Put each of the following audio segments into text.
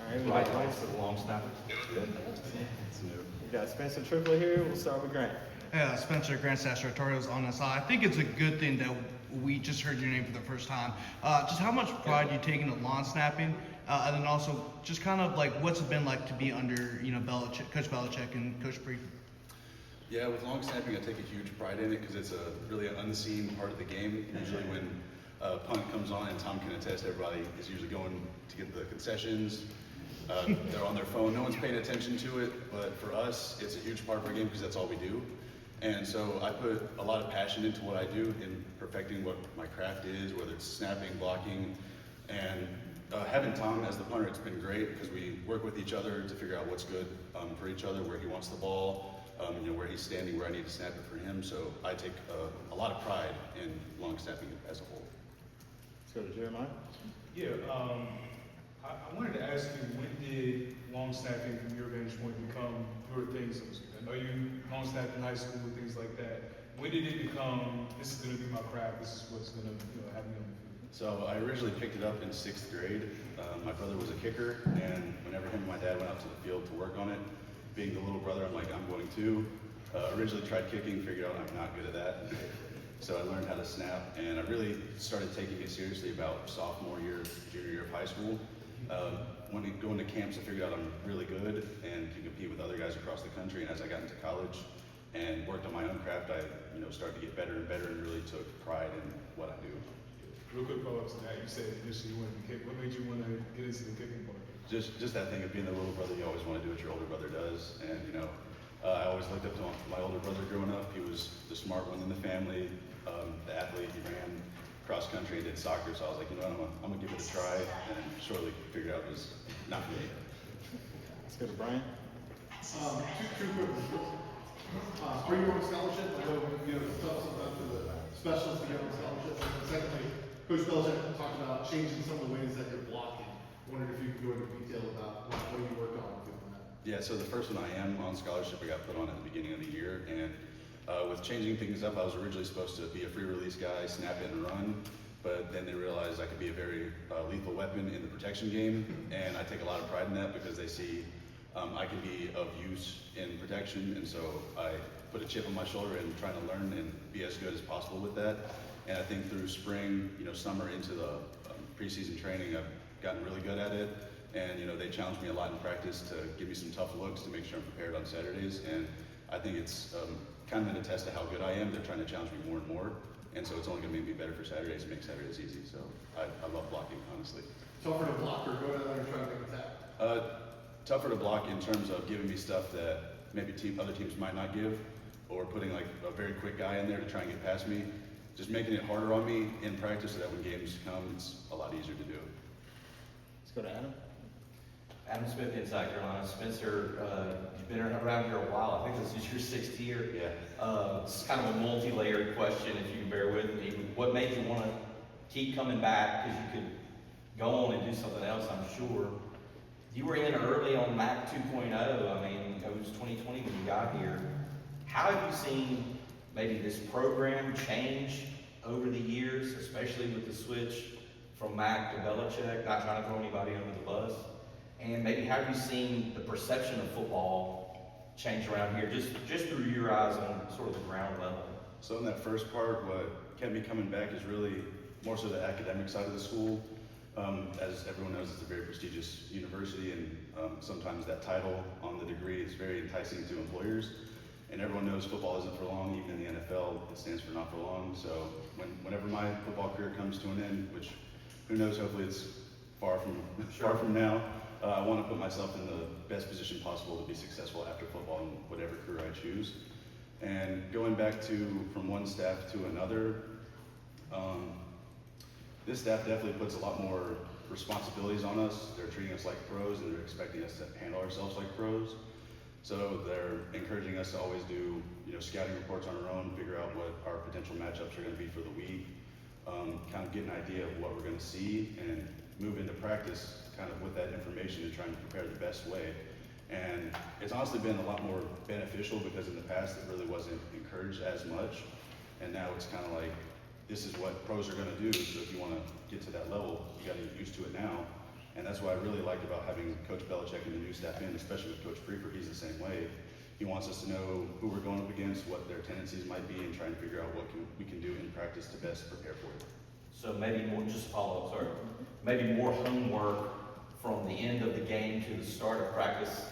right, we Right got, legs for the long snappers. we got Spencer Triplett here. We'll start with Grant. Yeah, Spencer, Grant Territorials on us. I think it's a good thing that we just heard your name for the first time. Just how much pride you take into lawn snapping, and then also just kind of like what's it been like to be under Coach Belichick and Coach Pre. Yeah, with long snapping, I take a huge pride in it because it's a really unseen part of the game. Usually when a punt comes on, and Tom can attest, everybody is usually going to get the concessions. They're on their phone. No one's paying attention to it, but for us, it's a huge part of our game because that's all we do. And so I put a lot of passion into what I do in perfecting what my craft is, whether it's snapping, blocking, and having Tom as the punter, it's been great because we work with each other to figure out what's good for each other, where he wants the ball, where he's standing, where I need to snap it for him. So I take a lot of pride in long snapping as a whole. Let's go to Jeremiah. Yeah, I wanted to ask you, when did long snapping from your vantage point become your thing, so to speak? I know you long snapped in high school and things like that. When did it become, this is going to be my craft, this is what's going to have me on the field? So I originally picked it up in 6th grade. My brother was a kicker, and whenever him and my dad went out to the field to work on it, being the little brother, I'm like, I'm going to. Originally tried kicking, figured out I'm not good at that. So I learned how to snap, and I really started taking it seriously about sophomore year, junior year of high school. When I go into camps, I figured out I'm really good and can compete with other guys across the country. And as I got into college and worked on my own craft, I started to get better and better and really took pride in what I do. Real quick follow-up to that, you said initially you wanted to kick. What made you want to get into the kicking part? Just that thing of being the little brother, you always want to do what your older brother does. And I always looked up to my older brother growing up. He was the smart one in the family, the athlete. He ran cross country and did soccer, so I was like, I'm gonna give it a try, and shortly figured out it was not for me. Let's go to Brian. Two quick ones. Bring your own scholarship. I know it's tough sometimes for the specialists to get on scholarship. And secondly, Coach Belichick talked about changing some of the ways that you're blocking. I wondered if you could go into detail about what you worked on doing that. Yeah, so the first one I am on scholarship, I got put on at the beginning of the year, and with changing things up, I was originally supposed to be a free release guy, snap it and run, but then they realized I could be a very lethal weapon in the protection game, and I take a lot of pride in that because they see I can be of use in protection, and so I put a chip on my shoulder and trying to learn and be as good as possible with that. And I think through spring, summer into the preseason training, I've gotten really good at it, and they challenge me a lot in practice to give me some tough looks to make sure I'm prepared on Saturdays, and I think it's kind of been a test of how good I am. They're trying to challenge me more and more, and so it's only going to make me better for Saturdays and make Saturdays easy. So I love blocking, honestly. Tougher to block or go down there and try to make a tap? Tougher to block in terms of giving me stuff that maybe other teams might not give, or putting like a very quick guy in there to try and get past me. Just making it harder on me in practice so that when games come, it's a lot easier to do. Let's go to Adam. Adam Smith, Inside Carolina. Spencer, you've been around here a while. I think this is your 6th year. Yeah. It's kind of a multi-layered question, if you can bear with me. What made you want to keep coming back? Because you could go on and do something else, I'm sure. You were in early on MAC 2.0. I mean, it was 2020 when you got here. How have you seen maybe this program change over the years, especially with the switch from MAC to Belichick? Not trying to throw anybody under the bus. And maybe how have you seen the perception of football change around here, just through your eyes on sort of the ground level? So in that first part, what kept me coming back is really more so the academic side of the school. As everyone knows, it's a very prestigious university, and sometimes that title on the degree is very enticing to employers. And everyone knows football isn't for long. Even in the NFL, it stands for not for long. So whenever my football career comes to an end, which who knows, hopefully it's far from now, I want to put myself in the best position possible to be successful after football in whatever career I choose. And going back from one staff to another, this staff definitely puts a lot more responsibilities on us. They're treating us like pros, and they're expecting us to handle ourselves like pros. So they're encouraging us to always do, scouting reports on our own, figure out what our potential matchups are going to be for the week, kind of get an idea of what we're going to see, and move into practice kind of with that information and trying to prepare the best way. And it's honestly been a lot more beneficial because in the past it really wasn't encouraged as much. And now it's kind of like, this is what pros are going to do. So if you want to get to that level, you got to get used to it now. And that's what I really liked about having Coach Belichick and the new staff in, especially with Coach Prefer. He's the same way. He wants us to know who we're going up against, what their tendencies might be, and try and figure out what we can do in practice to best prepare for it. So maybe more, just follow up, sorry, maybe more homework from the end of the game to the start of practice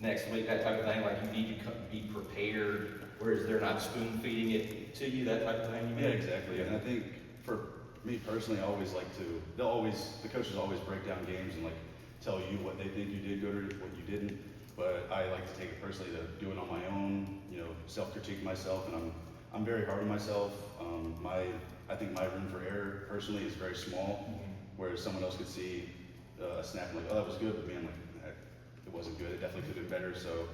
next week, that type of thing, like you need to be prepared, whereas they're not spoon feeding it to you, that type of thing, you mean? Yeah, exactly. And I think for me personally, I always like to, the coaches always break down games and like tell you what they think you did good or what you didn't. But I like to take it personally to do it on my own, self-critique myself, and I'm very hard on myself. I think my room for error personally is very small, whereas someone else could see a snap and like, oh, that was good, but me, I'm like, it wasn't good. It definitely could have been better. So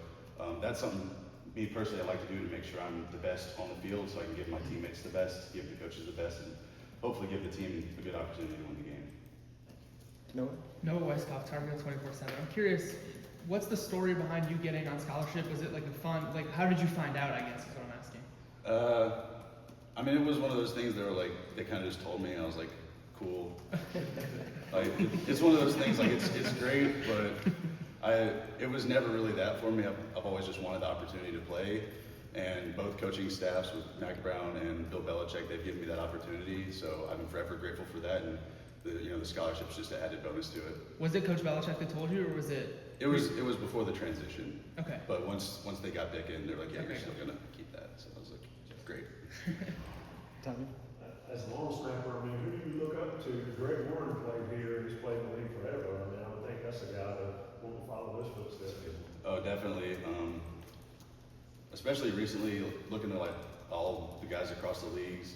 that's something me personally I like to do to make sure I'm the best on the field, so I can give my teammates the best, give the coaches the best, and hopefully give the team a good opportunity to win the game. Noah? Noah Westhoff, Target 24/7. I'm curious, what's the story behind you getting on scholarship? Was it like a fun, how did you find out, I guess is what I'm asking? I mean, it was one of those things that were like, they kind of just told me, and I was like, cool. It's one of those things, like, it's great, but it was never really that for me. I've always just wanted the opportunity to play, and both coaching staffs with Mac Brown and Bill Belichick, they've given me that opportunity, so I'm forever grateful for that, and the scholarship's just an added bonus to it. Was it Coach Belichick that told you, or was it? It was before the transition. Okay. But once they got back in, they're like, yeah, Okay. you're still gonna keep that. So I was like, great. Tommy? As a long snapper, I mean, who do you look up to? Greg Warren played here, he's played in the league forever. I mean, I would think that's a guy that will follow those footsteps. Oh, definitely. Especially recently, looking at like all the guys across the leagues,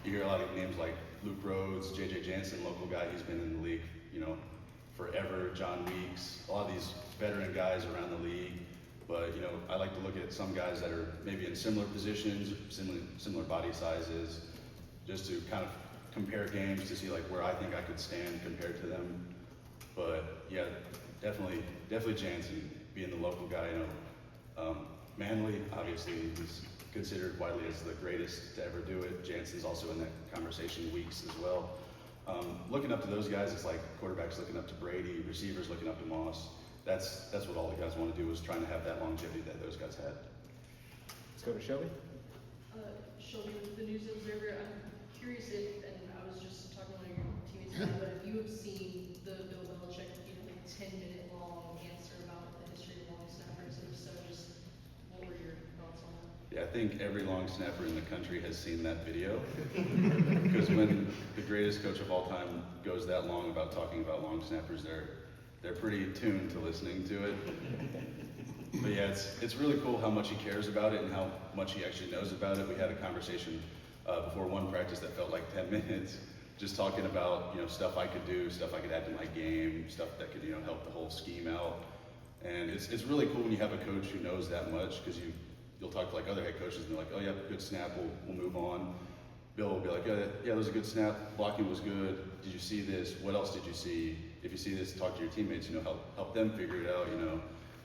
you hear a lot of names like Luke Rhodes, JJ Jansen, local guy. He's been in the league, forever. John Weeks, a lot of these veteran guys around the league. But I like to look at some guys that are maybe in similar positions, similar body sizes, just to kind of compare games to see like where I think I could stand compared to them. But yeah, definitely Jansen being the local guy. Manley, obviously, he's considered widely as the greatest to ever do it. Jansen's also in that conversation. Weeks as well. Looking up to those guys, it's like quarterbacks looking up to Brady, receivers looking up to Moss. That's what all the guys want to do, is trying to have that longevity that those guys had. Let's go to Shelby. Shelby with the News Observer. I'm curious if, and I was just talking to one of your teammates about it, but if you have seen the Bill Belichick, 10-minute long answer about the history of long snappers, and if so, just what were your thoughts on that? Yeah, I think every long snapper in the country has seen that video. Because when the greatest coach of all time goes that long about talking about long snappers, they're pretty tuned to listening to it. But yeah, it's really cool how much he cares about it and how much he actually knows about it. We had a conversation before one practice that felt like 10 minutes, just talking about stuff I could do, stuff I could add to my game, stuff that could help the whole scheme out. And it's really cool when you have a coach who knows that much, because you'll talk to like other head coaches and they're like, oh yeah, good snap, we'll move on. Bill will be like, yeah, that was a good snap, blocking was good. Did you see this? What else did you see? If you see this, talk to your teammates, help them figure it out,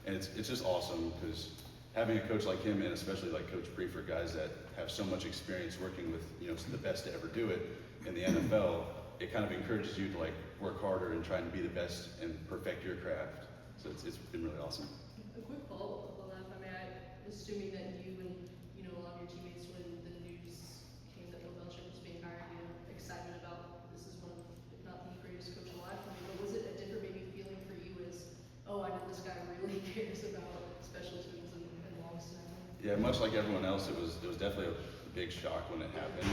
And it's just awesome, because having a coach like him, and especially like Coach Prefer, guys that have so much experience working with, the best to ever do it in the NFL, it kind of encourages you to like work harder and try and be the best and perfect your craft. So it's been really awesome. A quick follow-up on that, if I may. I'm assuming that you and a lot of your teammates, when the news came that Bill Belichick was being hired, excited about this is one of, if not the greatest coach alive for me. But was it a different maybe feeling for you as, oh, I know this guy really cares about special teams and long snapping? Yeah, much like everyone else, it was definitely a big shock when it happened.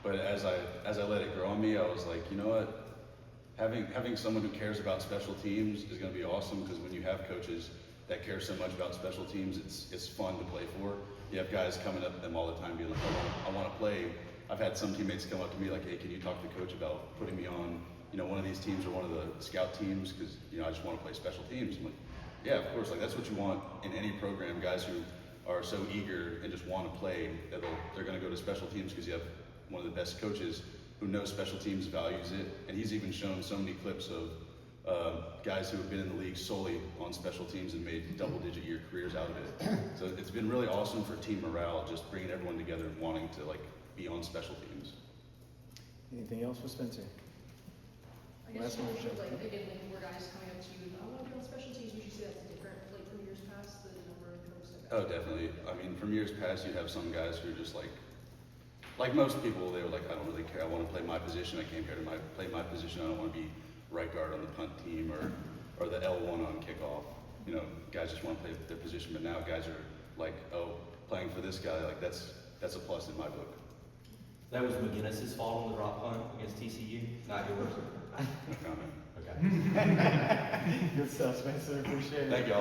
But as I let it grow on me, I was like, you know what? Having someone who cares about special teams is going to be awesome, because when you have coaches that care so much about special teams, it's fun to play for. You have guys coming up to them all the time being like, I want to play. I've had some teammates come up to me like, hey, can you talk to coach about putting me on one of these teams or one of the scout teams, because I just want to play special teams. I'm like, yeah, of course, like that's what you want in any program, guys who are so eager and just want to play that they're going to go to special teams, because you have one of the best coaches who knows special teams, values it, and he's even shown so many clips of guys who have been in the league solely on special teams and made double-digit year careers out of it. So it's been really awesome for team morale, just bringing everyone together and wanting to like be on special teams. Anything else for Spencer? I guess Last one, sort of sure. like, again, like more guys coming up to you, I want to be on special teams, would you say that's different, like from years past, the number of folks that Oh, definitely. I mean, from years past, you have some guys who are just like most people, they were like, I don't really care. I want to play my position. I came here to play my position. I don't want to be right guard on the punt team or the L1 on kickoff. You know, guys just want to play their position. But now guys are like, oh, playing for this guy, like that's a plus in my book. That was McGinnis's fault on the drop punt against TCU, not yours. No comment. Okay. Good stuff, Spencer. Appreciate it. Thank y'all.